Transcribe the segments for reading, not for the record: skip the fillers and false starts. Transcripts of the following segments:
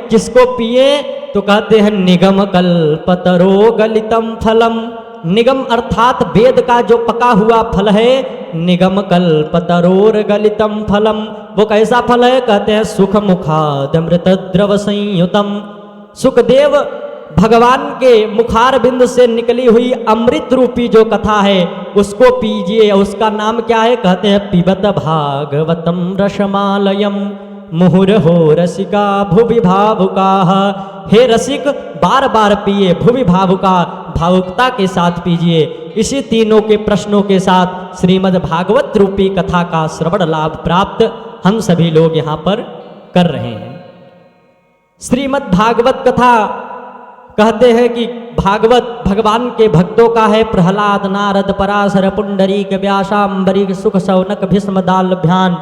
किसको पिए? तो कहते हैं निगम कल्पतरो गलितम फलम। निगम अर्थात वेद का जो पका हुआ फल है, निगम कल्पतरोर गलितम फलम। वो कैसा फल है? कहते हैं सुख मुखादमृत द्रव संयुतम। सुखदेव भगवान के मुखार बिंद से निकली हुई अमृत रूपी जो कथा है उसको पीजिए। उसका नाम क्या है? कहते हैं पिबत भागवतम रसमालयम मुहुर्हो रसिका भुवि भावुका। हे रसिक, बार बार पिए, भुवि भावुका, भावुकता के साथ पीजिए। इसी तीनों के प्रश्नों के साथ श्रीमद् भागवत रूपी कथा का श्रवण लाभ प्राप्त हम सभी लोग यहाँ पर कर रहे हैं। श्रीमद् भागवत कथा कहते हैं कि भागवत भगवान के भक्तों का है। प्रहलाद, नारद, पराशर, पुंडरीक, व्यासाम्बरीक, सुख, शौनक, भीष्म, दाल्भ्यान,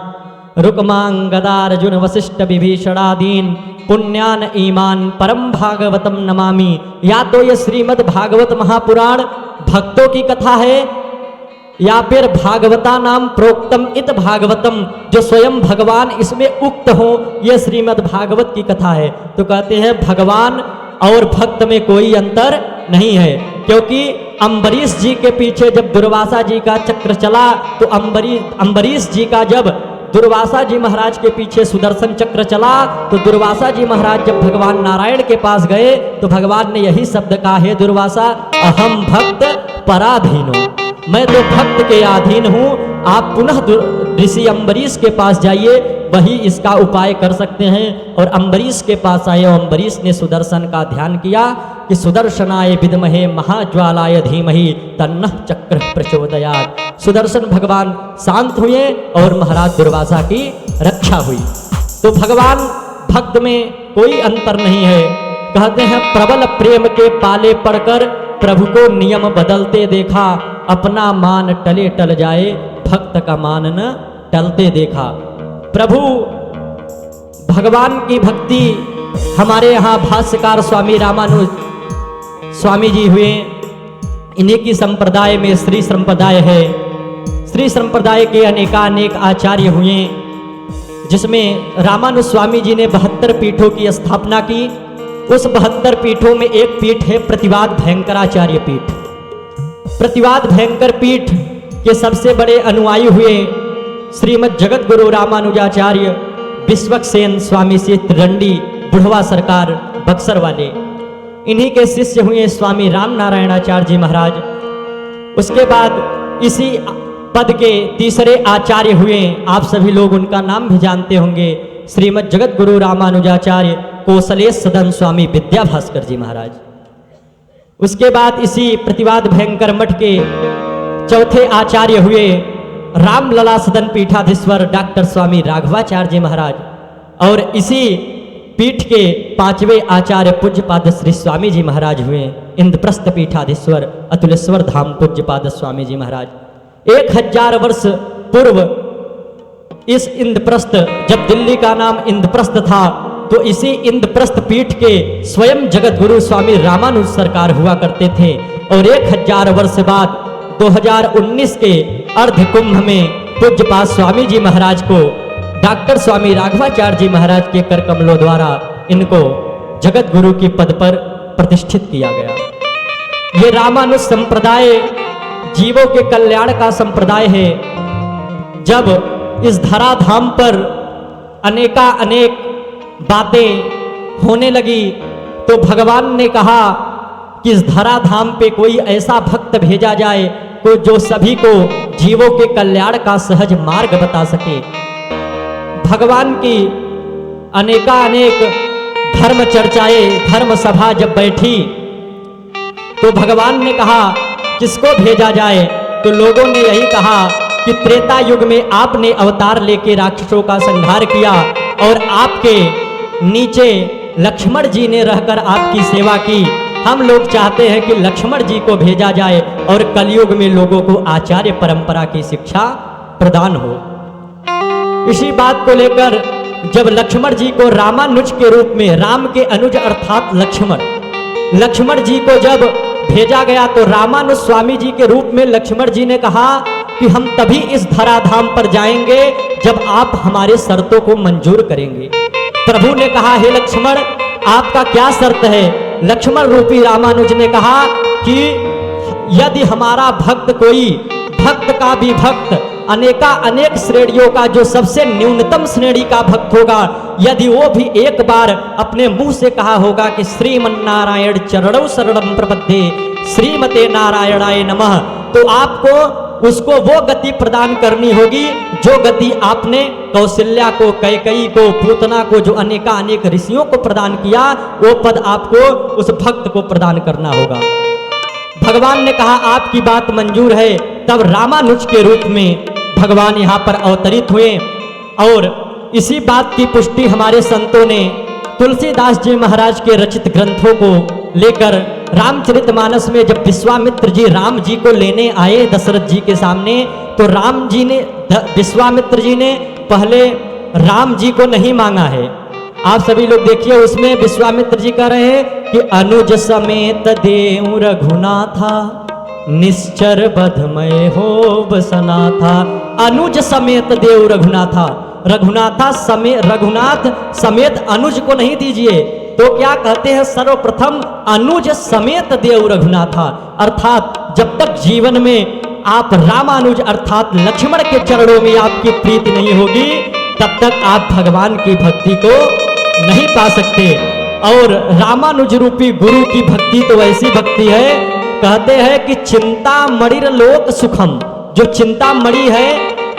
रुक्मांग, गदा, अर्जुन, वशिष्ठ, विभीषणादीन पुण्यान ईमान परम भागवतम नमामि। या तो ये श्रीमद् भागवत महापुराण भक्तों की कथा है या फिर भागवता नाम प्रोक्तम इत भागवतम, जो स्वयं भगवान इसमें उक्त हो, ये श्रीमद् भागवत की कथा है। तो कहते हैं भगवान और भक्त में कोई अंतर नहीं है, क्योंकि अम्बरीश जी के पीछे जब दुर्वासा जी का चक्र चला तो अम्बरीश जी का जब दुर्वासा जी महाराज के पीछे सुदर्शन चक्र चला तो दुर्वासा जी महाराज जब भगवान नारायण के पास गए तो भगवान ने यही शब्द कहा, हे दुर्वासा अहम भक्त पराधीनो, मैं तो भक्त के अधीन हूँ। आप पुनः ऋषि अम्बरीश के पास जाइए, वही इसका उपाय कर सकते हैं। और अम्बरीश के पास आए और अम्बरीश ने सुदर्शन का ध्यान किया कि सुदर्शनाय विद्महे महाज्वालाय धीमहि तन्नः चक्र प्रचोदयात्। सुदर्शन भगवान शांत हुए और महाराज दुर्वासा की रक्षा हुई। तो भगवान भक्त में कोई अंतर नहीं है। कहते हैं प्रबल प्रेम के पाले पड़कर प्रभु को नियम बदलते देखा, अपना मान टले टल जाए भक्त का मान न टलते देखा। प्रभु भगवान की भक्ति हमारे यहाँ भाष्यकार स्वामी रामानुज स्वामी जी हुए, इन्हीं की संप्रदाय में श्री संप्रदाय है। श्री संप्रदाय के अनेकानेक आचार्य हुए, जिसमें रामानुज स्वामी जी ने 72 पीठों की स्थापना की। उस 72 पीठों में एक पीठ है प्रतिवाद भयंकराचार्य पीठ। प्रतिवाद भयंकर पीठ के सबसे बड़े अनुयायी हुए श्रीमद् जगत गुरु रामानुजाचार्य विश्वक्सेन स्वामी से त्रिदंडी बुढ़वा सरकार बक्सर वाले। इन्हीं के शिष्य हुए स्वामी राम नारायणाचार्य जी महाराज। उसके बाद इसी पद के तीसरे आचार्य हुए, आप सभी लोग उनका नाम भी जानते होंगे, श्रीमद् जगत गुरु रामानुजाचार्य कौशलेश सदन स्वामी विद्याभास्कर जी महाराज। उसके बाद इसी प्रतिवाद भयंकर मठ के चौथे आचार्य हुए रामलला सदन पीठाधीश्वर डॉक्टर स्वामी राघवाचार्य जी महाराज। और इसी पीठ के 5वें आचार्य पूज्यपाद श्री स्वामी जी महाराज हुए इंद्रप्रस्थ पीठाधीश्वर अतुलेश्वर धाम पूज्यपाद स्वामी जी महाराज। 1000 वर्ष पूर्व इस इंद्रप्रस्थ, जब दिल्ली का नाम इंद्रप्रस्थ था, तो इसी इंद्रप्रस्थ पीठ के स्वयं जगत गुरु स्वामी रामानुज सरकार हुआ करते थे। और 1000 वर्ष बाद 2019 के अर्ध कुंभ में पूज्यपाद स्वामी जी महाराज को डॉक्टर स्वामी राघवाचार्य जी महाराज के कर कमलों द्वारा इनको जगत गुरु की पद पर प्रतिष्ठित किया गया। ये रामानुज संप्रदाय जीवों के कल्याण का संप्रदाय है। जब इस धराधाम पर अनेक बातें होने लगी तो भगवान ने कहा कि इस धराधाम पे कोई ऐसा भक्त भेजा जाए को जो सभी को जीवों के कल्याण का सहज मार्ग बता सके। भगवान की अनेक धर्म चर्चाएं, धर्म सभा जब बैठी तो भगवान ने कहा किसको भेजा जाए, तो लोगों ने यही कहा कि त्रेता युग में आपने अवतार लेके राक्षसों का संहार किया और आपके नीचे लक्ष्मण जी ने रहकर आपकी सेवा की। हम लोग चाहते हैं कि लक्ष्मण जी को भेजा जाए और कलयुग में लोगों को आचार्य परंपरा की शिक्षा प्रदान हो। इसी बात को लेकर जब लक्ष्मण जी को रामानुज के रूप में, राम के अनुज अर्थात लक्ष्मण जी को जब भेजा गया तो रामानुज स्वामी जी के रूप में लक्ष्मण जी ने कहा कि हम तभी इस धराधाम पर जाएंगे जब आप हमारे शर्तों को मंजूर करेंगे। प्रभु ने कहा, हे लक्ष्मण, आपका क्या शर्त है? लक्ष्मण रूपी रामानुज ने कहा कि यदि हमारा भक्त कोई भक्त का भी भक्त अनेका अनेक श्रेणियों का जो सबसे न्यूनतम श्रेणी का भक्त होगा, यदि वो भी एक बार अपने मुंह से कहा होगा कि श्रीमन्नारायण चरणौ शरणं प्रपद्ये श्रीमते नारायणाय नमः, तो आपको उसको वो गति प्रदान करनी होगी जो गति आपने कौशल्या को, कैकेयी को, पूतना को, जो अनेका अनेक ऋषियों को प्रदान किया, वो पद आपको उस भक्त को प्रदान करना होगा। भगवान ने कहा आपकी बात मंजूर है। तब रामानुज के रूप में भगवान यहाँ पर अवतरित हुए और इसी बात की पुष्टि हमारे संतों ने तुलसीदास जी महाराज के रचित ग्रंथों को लेकर रामचरितमानस में जब विश्वामित्र जी राम जी को लेने आए दशरथ जी के सामने, तो राम जी ने विश्वामित्र जी ने पहले राम जी को नहीं मांगा है। आप सभी लोग देखिए, उसमें विश्वामित्र जी कह रहे हैं कि अनुज समेत देव रघुनाथा निश्चर बधमय हो बसना था। अनुज समेत देव रघुनाथा, रघुनाथ समेत अनुज को नहीं दीजिए, तो क्या कहते हैं? सर्वप्रथम अनुज समेत देव रघुनाथा, अर्थात जब तक जीवन में आप रामानुज अर्थात लक्ष्मण के चरणों में आपकी प्रीति नहीं होगी, तब तक आप भगवान की भक्ति को नहीं पा सकते। और रामानुज रूपी गुरु की भक्ति तो ऐसी भक्ति है, कहते हैं कि चिंता मणिर लोक सुखम, जो चिंता मणि है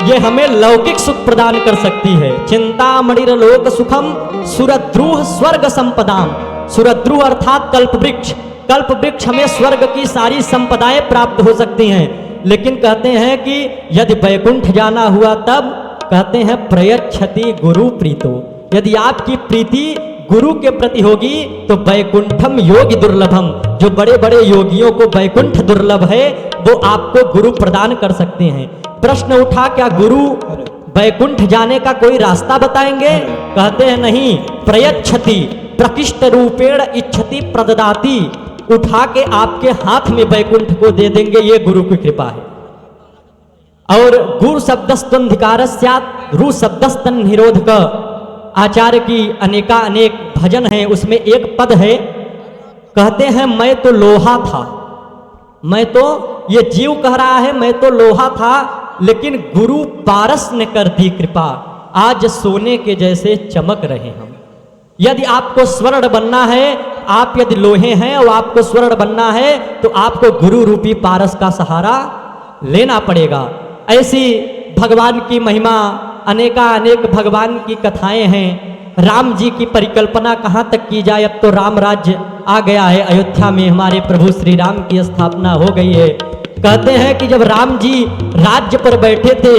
ये हमें लौकिक सुख प्रदान कर सकती है। चिंता मणिर लोक सुखम सुरद्रुह स्वर्ग संपदाम, सुरद्रुह अर्थात कल्पवृक्ष, कल्पवृक्ष हमें स्वर्ग की सारी संपदाएं प्राप्त हो सकती हैं। लेकिन कहते हैं कि यदि वैकुंठ जाना हुआ तब कहते हैं प्रयच्छति गुरु प्रीतो, यदि आपकी प्रीति गुरु के प्रति होगी तो वैकुंठम योगी दुर्लभम, जो बड़े बड़े योगियों को वैकुंठ दुर्लभ है वो आपको गुरु प्रदान कर सकते हैं। प्रश्न उठा, क्या गुरु वैकुंठ जाने का कोई रास्ता बताएंगे? कहते हैं नहीं, प्रयच्छति प्रकृष्ट रूपेण इच्छति प्रददाति, उठा के आपके हाथ में वैकुंठ को दे देंगे, ये गुरु की कृपा है। और गुरु शब्दस्तंधिकार स्यात् रु शब्दस्तन निरोधक, आचार्य की अनेका अनेक भजन हैं, उसमें एक पद है, कहते हैं मैं तो लोहा था, मैं तो, ये जीव कह रहा है मैं तो लोहा था, लेकिन गुरु पारस ने कर दी कृपा, आज सोने के जैसे चमक रहे हम। यदि आपको स्वर्ण बनना है, आप यदि लोहे हैं और आपको स्वर्ण बनना है, तो आपको गुरु रूपी पारस का सहारा लेना पड़ेगा। ऐसी भगवान की महिमा, अनेका अनेक भगवान की कथाएं हैं। राम जी की परिकल्पना कहाँ तक की जाए, अब तो राम राज्य आ गया है, अयोध्या में हमारे प्रभु श्री राम की स्थापना हो गई है। कहते हैं कि जब राम जी राज्य पर बैठे थे,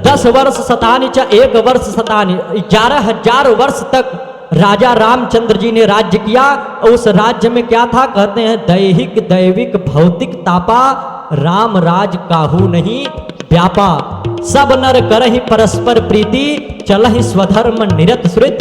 10 वर्ष सतानी च 1 वर्ष सतानी, 11,000 वर्ष तक राजा रामचंद्र जी ने राज्य किया। और उस राज्य में क्या था? कहते हैं दैहिक दैविक भौतिक तापा, राम राज काहू नहीं व्यापा, सब नर करहि परस्पर प्रीति, चलहि स्वधर्म निरत श्रुत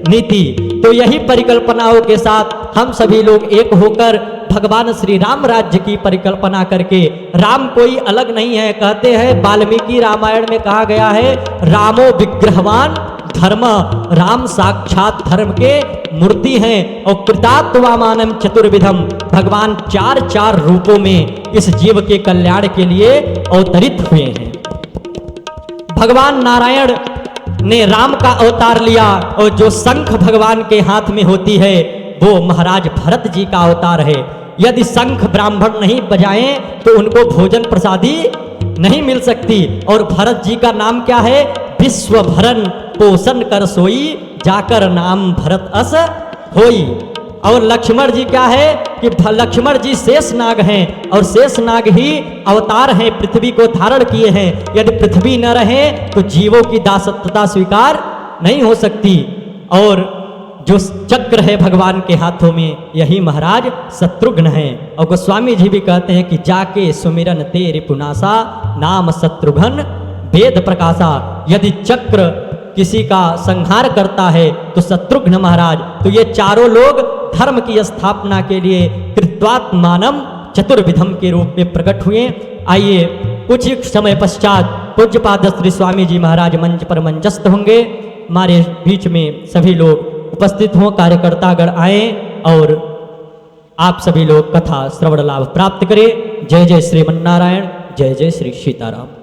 नीति। तो यही परिकल्पनाओं के साथ हम सभी लोग एक होकर भगवान श्री राम राज्य की परिकल्पना करके, राम कोई अलग नहीं है, कहते हैं वाल्मीकि रामायण में कहा गया है रामो विग्रहवान धर्म, राम साक्षात धर्म के मूर्ति हैं। और कृतात्वामानम चतुर्विधम, भगवान 4 रूपों में इस जीव के कल्याण के लिए अवतरित हुए हैं। भगवान नारायण ने राम का अवतार लिया, और जो शंख भगवान के हाथ में होती है वो महाराज भरत जी का अवतार है। यदि शंख ब्राह्मण नहीं बजाएं तो उनको भोजन प्रसादी नहीं मिल सकती। और भरत जी का नाम क्या है? विश्व भरन पोषण कर सोई, जाकर नाम भरत अस होई। और लक्ष्मण जी क्या है कि लक्ष्मण जी शेष नाग हैं, और शेष नाग ही अवतार हैं, पृथ्वी को धारण किए हैं। यदि पृथ्वी न रहे तो जीवों की दासत्वता स्वीकार नहीं हो सकती। और जो चक्र है भगवान के हाथों में, यही महाराज शत्रुघ्न है। और गोस्वामी जी भी कहते हैं कि जाके सुमिरन तेरे पुनासा, नाम शत्रुघ्न वेद प्रकाशा। यदि चक्र किसी का संहार करता है तो शत्रुघ्न महाराज, तो ये चारों लोग धर्म की स्थापना के लिए कृत्वात्मानम चतुर्विधम के रूप में प्रकट हुए। आइए कुछ ही समय पश्चात पूज्यपाद श्री स्वामी जी महाराज मंच पर मंचस्थ होंगे। हमारे बीच में सभी लोग उपस्थित हों, कार्यकर्तागण आए और आप सभी लोग कथा श्रवण लाभ प्राप्त करें। जय जय श्रीमन्नारायण, जय जय श्री सीताराम।